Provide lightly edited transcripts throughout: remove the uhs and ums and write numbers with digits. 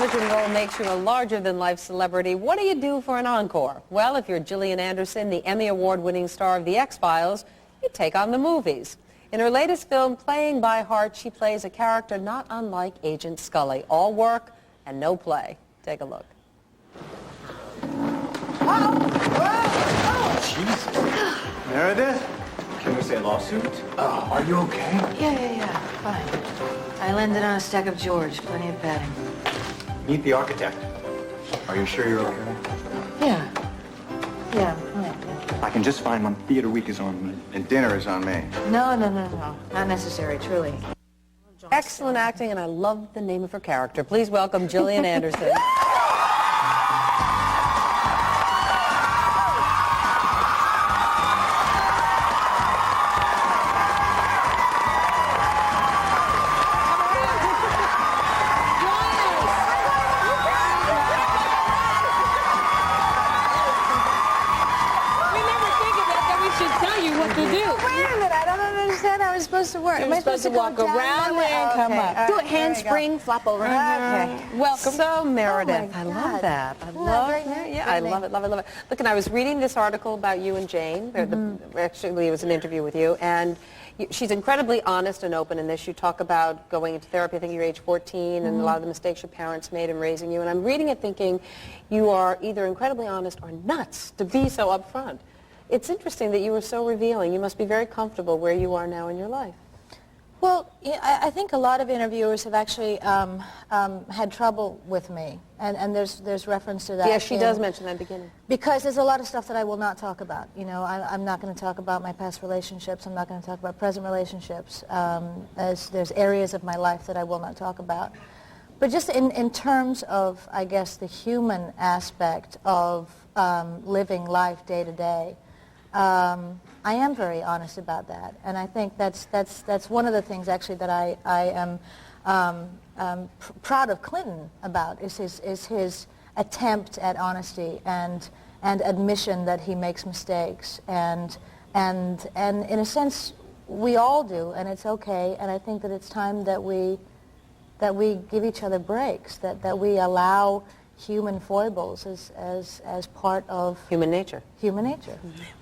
television role makes you a larger-than-life celebrity, what do you do for an encore? Well, if you're Gillian Anderson, the Emmy Award-winning star of The X-Files, you take on the movies. In her latest film, Playing by Heart, she plays a character not unlike Agent Scully. All work and no play. Take a look. Jesus. Meredith? Can we say lawsuit? Are you okay? Yeah, fine. I landed on a stack of George, plenty of padding. Meet the architect. Are you sure you're okay? Yeah, fine. I can just find when theater week is on me. And dinner is on me. No. Not necessary, truly. Excellent acting, and I love the name of her character. Please welcome Gillian Anderson. Supposed to work. You're supposed to walk around there and come up. Do a handspring, flop over. Okay. Welcome. So, Meredith, I love that. I love it. Look, and I was reading this article about you and Jane. Actually, it was an interview with you, and she's incredibly honest and open in this. You talk about going into therapy. I think you're age 14, and a lot of the mistakes your parents made in raising you. And I'm reading it thinking you are either incredibly honest or nuts to be so upfront. It's interesting that you were so revealing. You must be very comfortable where you are now in your life. Well, I think a lot of interviewers have actually had trouble with me, and there's reference to that. Yeah, she does mention that at the beginning. Because there's a lot of stuff that I will not talk about. You know, I'm not going to talk about my past relationships. I'm not going to talk about present relationships. There's areas of my life that I will not talk about. But just in terms of, I guess, the human aspect of living life day to day, I am very honest about that, and I think that's one of the things actually that I am proud of Clinton about is his attempt at honesty and admission that he makes mistakes, and in a sense we all do, and it's okay, and I think that it's time that we give each other breaks, that we allow human foibles as part of human nature.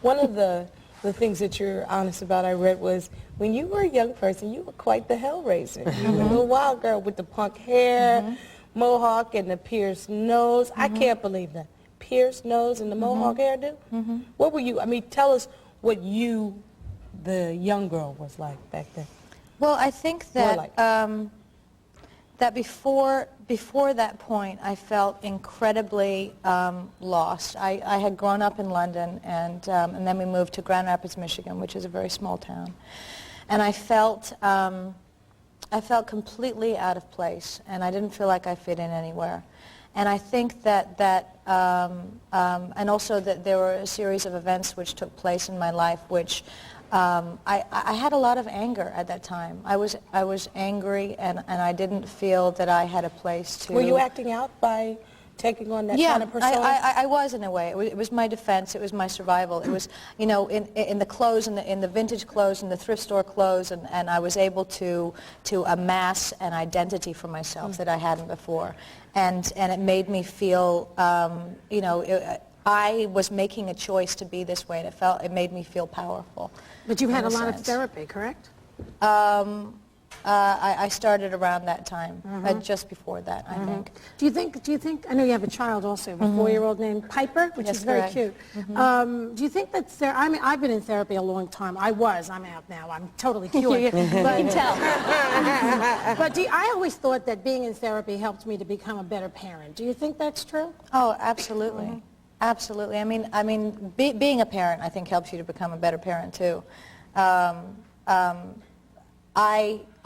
One of the things that you're honest about, I read, was when you were a young person, you were quite the hellraiser. You were a little wild girl with the punk hair, mohawk, and the pierced nose. I can't believe that. Pierced nose and the mohawk hairdo? What were you, I mean, tell us what you, the young girl, was like back then. Well, I think that that before that point, I felt incredibly lost. I had grown up in London, and then we moved to Grand Rapids, Michigan, which is a very small town. And I felt completely out of place, and I didn't feel like I fit in anywhere. And I think that and also that there were a series of events which took place in my life which I had a lot of anger at that time. I was angry, and I didn't feel that I had a place to... Were you acting out by taking on that kind of persona? I was in a way. It was my defense. It was my survival. It was, you know, in the clothes, in the vintage clothes, in the thrift store clothes, and I was able to amass an identity for myself that I hadn't before, and it made me feel, you know, I was making a choice to be this way, and it made me feel powerful. But you had a lot of therapy, correct? I started around that time, just before that, I think. Do you think, I know you have a child also, a 4-year-old named Piper, which is very cute. Do you think that's I mean, I've been in therapy a long time. I'm out now. I'm totally cured. But, you can tell. But I always thought that being in therapy helped me to become a better parent. Do you think that's true? Oh, absolutely. Absolutely. I mean, being a parent, I think, helps you to become a better parent too.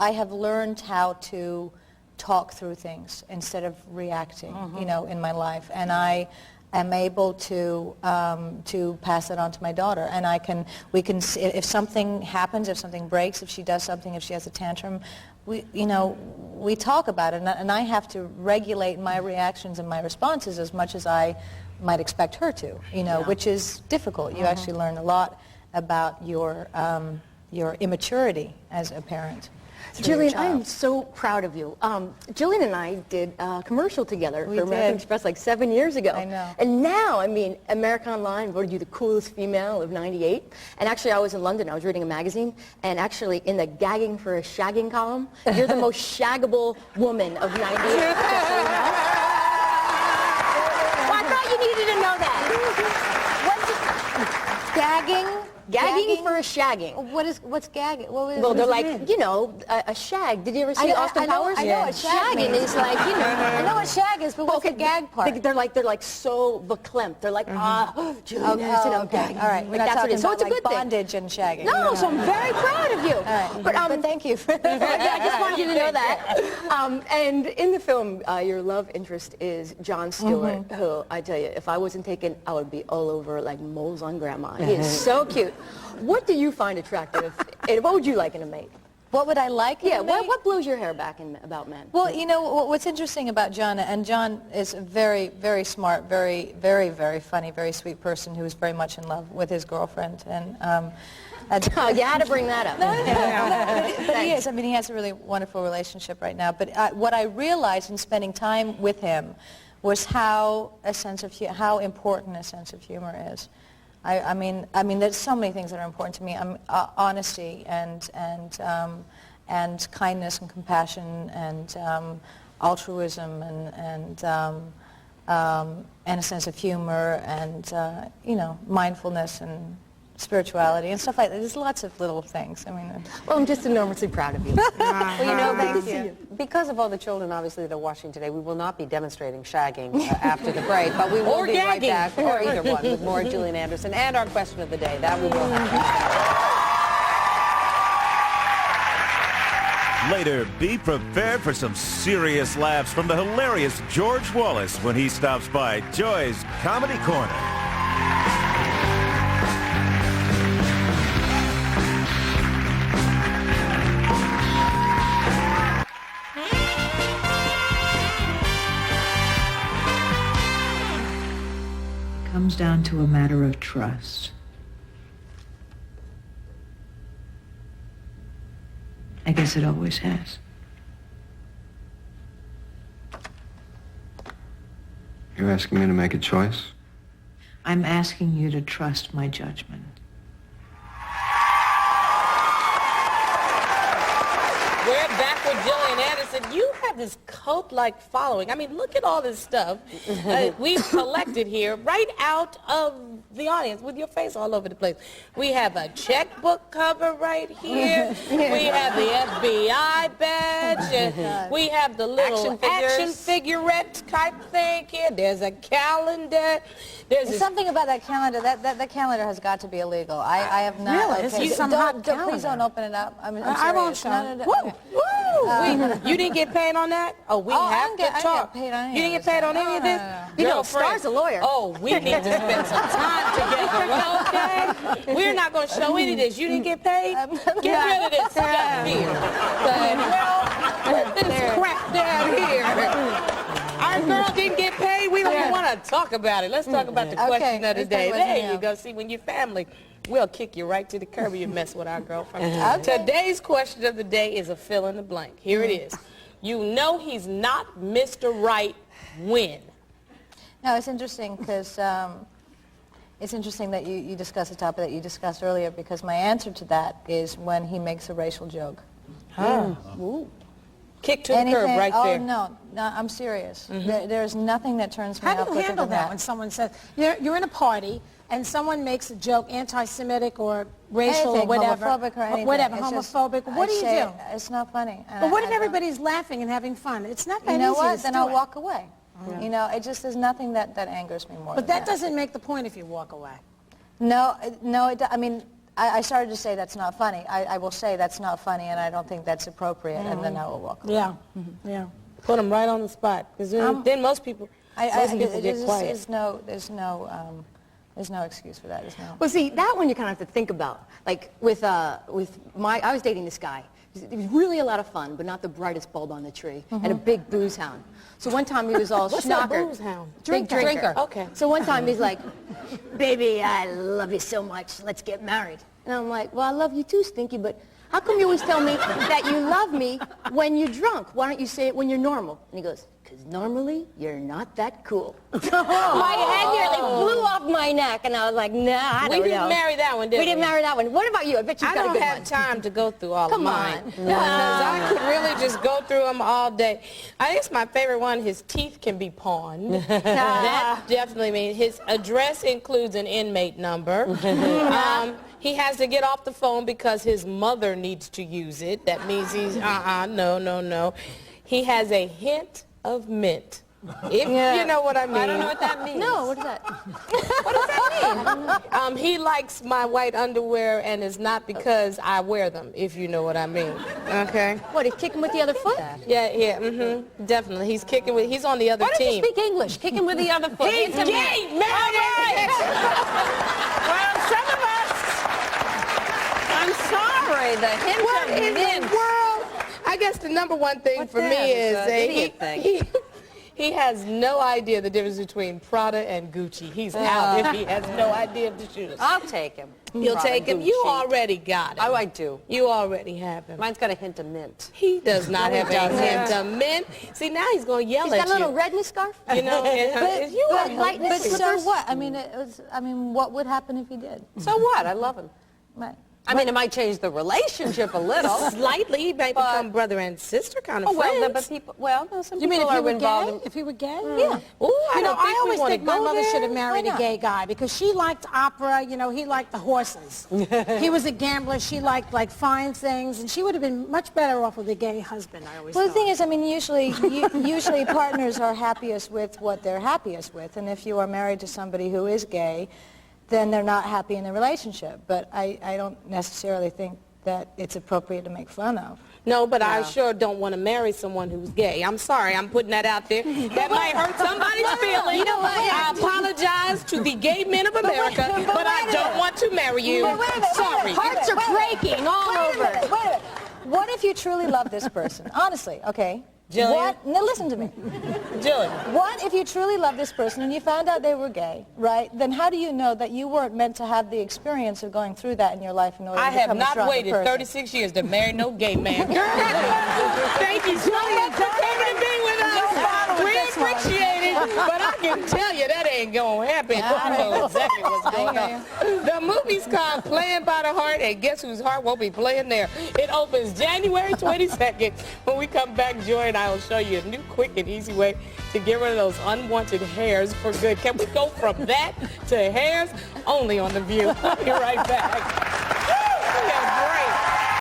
I have learned how to talk through things instead of reacting, you know, in my life, and I am able to pass it on to my daughter. And we can, if something happens, if something breaks, if she does something, if she has a tantrum, we talk about it, and I have to regulate my reactions and my responses as much as I might expect her to, you know, which is difficult. You actually learn a lot about your immaturity as a parent. Gillian, I am so proud of you. Gillian and I did a commercial together for American Express like 7 years ago. I know. And now, I mean, America Online voted you the coolest female of '98. And actually, I was in London. I was reading a magazine. And actually, in the gagging for a shagging column, you're the most shaggable woman of '98. Just so you know. Well, I thought you needed to know that. What's Gagging? gagging for a shagging? What's gagging? Well, they're like, you know, a shag. Did you ever see Austin Powers? I know what shag Shagging means. is like, you know. I know what shag is, but what's the gag part? They're like so verklempt. They're like, Julian Anderson, I'm gagging. All right, we're not Like, that's what it talking is. So about it's a like good thing. bondage and shagging. No, so I'm very proud of you. All right, But thank you for that. yeah, I just wanted you to know that. And in the film, your love interest is Jon Stewart, who, I tell you, if I wasn't taken, I would be all over like moles on grandma. He is so cute. What do you find attractive? And what would you like in a mate? What would I like? Yeah, what blows your hair back about men? Well, you know, what's interesting about John, and John is a very, very smart, very, very, very funny, very sweet person who is very much in love with his girlfriend. And you had to bring that up. but he is. I mean, he has a really wonderful relationship right now. But what I realized in spending time with him was how important a sense of humor is. I mean, there's so many things that are important to me. Honesty and kindness and compassion and altruism and a sense of humor and you know, mindfulness and spirituality and stuff like that. There's lots of little things. I mean, well, I'm just enormously proud of you. Well, you know, thank you. Because of all the children, obviously, that are watching today, we will not be demonstrating shagging after the break, but we will be right back, or either one, with more Gillian Anderson and our question of the day. That we will have. Later, be prepared for some serious laughs from the hilarious George Wallace when he stops by Joy's Comedy Corner. Comes down to a matter of trust. I guess it always has. You're asking me to make a choice? I'm asking you to trust my judgment. We're back with Gillian Anderson. You have this cult-like following. I mean, look at all this stuff we've collected here right out of the audience with your face all over the place. We have a checkbook cover right here. We have the FBI badge. We have the little action figurette type thing here. There's a calendar. There's something about that calendar. That calendar has got to be illegal. I have not. Really? Okay. This is some hot calendar. Please don't open it up. I won't show it. No. Woo! You didn't get paid on that? Oh, we have to talk. I didn't get paid on any You didn't get paid on any of this? You know, Girlfriend. Star's a lawyer. Oh, we need to spend some time together, okay? We're not going to show any of this. You didn't get paid? Get rid of this stuff here. Put this crap down here. Our girl didn't get paid. We don't want to talk about it. Let's talk about the question of the day. There you go. See, when you're family, we'll kick you right to the curb when you mess with our girlfriend. Today's question of the day is a fill in the blank. Here it is. You know he's not Mr. Right when? No, it's interesting because it's interesting that you discuss the topic that you discussed earlier because my answer to that is when he makes a racial joke. Ooh. Kick to the curb right there. Oh, no, I'm serious. There's nothing that turns me off How do you quicker handle than that when someone says, you're in a party and someone makes a joke, anti-Semitic or racial Anything, or whatever. homophobic or anything. Whatever, It's just- homophobic. What do you do? It's not funny. But what if I don't- everybody's laughing and having fun? It's not that You know easy what? to Then do I'll it. walk away. You know, it just there's nothing that angers me more. But than that doesn't make the point if you walk away. No, I mean, I started to say that's not funny. I will say that's not funny, and I don't think that's appropriate, and then I will walk away. Yeah, yeah. Put him right on the spot. Because then most people get quiet. There's no excuse for that. There's no. Well, see, that one you kind of have to think about. Like I was dating this guy. He was really a lot of fun, but not the brightest bulb on the tree, and a big booze hound. So one time he was all What's that schnocker. booze hound? Big drinker. Okay. So one time he's like, baby, I love you so much. Let's get married. And I'm like, well, I love you too, Stinky, but how come you always tell me that you love me when you're drunk? Why don't you say it when you're normal? And he goes, because normally you're not that cool. My head nearly flew off my neck, and I was like, nah, I don't know. We didn't marry that one, did we? We didn't marry that one. What about you? I bet you've I got a don't good have one. time to go through all of mine. Come on. Because I could really just go through them all day. I guess my favorite one, his teeth can be pawned. That definitely means his address includes an inmate number. He has to get off the phone because his mother needs to use it. That means he's, no. He has a hint of mint. If you know what I mean. I don't know what that means. No, what is that? What does that mean? He likes my white underwear, and it's not because I wear them, if you know what I mean. Okay? What, he's kicking with the other foot? Yeah, definitely. He's kicking with, he's on the other Why don't you team. speak English? Kicking with the other foot. He's gay, Meredith! Well, some of us. I'm sorry. The hint What of in mint. the world? I guess the number one thing What for that me is is an idiot thing. he has no idea the difference between Prada and Gucci. He's out if he has no idea of the shoes. I'll take him. You'll Prada, take him. Gucci. You already got him. Oh, I do. You already have him. Mine's got a hint of mint. He does not have a hint of mint. See, now he's going to yell He's at got a little you. red in his scarf? You know, you are light in his But so slippers? what? I mean, what would happen if he did? So what? I love him. Right. I mean, it might change the relationship a little. Slightly, he may become brother and sister kind of Oh, well, friends. but people, well, no, some You mean people if he are were involved gay? in... If he were gay? Yeah. Ooh, You know, I always think my mother should have married Why a gay guy because she liked opera. You know, he liked the horses. He was a gambler. She liked like fine things, and she would have been much better off with a gay husband. I always Well, the thought. thing is, I mean, usually partners are happiest with what they're happiest with, and if you are married to somebody who is gay, then they're not happy in the relationship. But I don't necessarily think that it's appropriate to make fun of. No, but I sure don't want to marry someone who's gay. I'm sorry, I'm putting that out there. That might hurt somebody's feelings. You know what? I apologize to the gay men of America, but I don't want to marry you. Sorry. Hearts are breaking all over. Wait a minute. What if you truly love this person? Honestly, okay? Jillian? Now listen to me. Jillian. What if you truly love this person and you found out they were gay, right? Then how do you know that you weren't meant to have the experience of going through that in your life in order I to become have a not stronger waited person? 36 years to marry no gay man. Thank you so much for coming and being with us. We appreciate it, but I can tell you that ain't going to happen. I know exactly what's going on. The movie's called Playing by the Heart, and guess whose heart won't be playing there? It opens January 22nd. When we come back, Joy and I will show you a new, quick, and easy way to get rid of those unwanted hairs for good. Can we go from that to hairs? Only on The View. We'll be right back.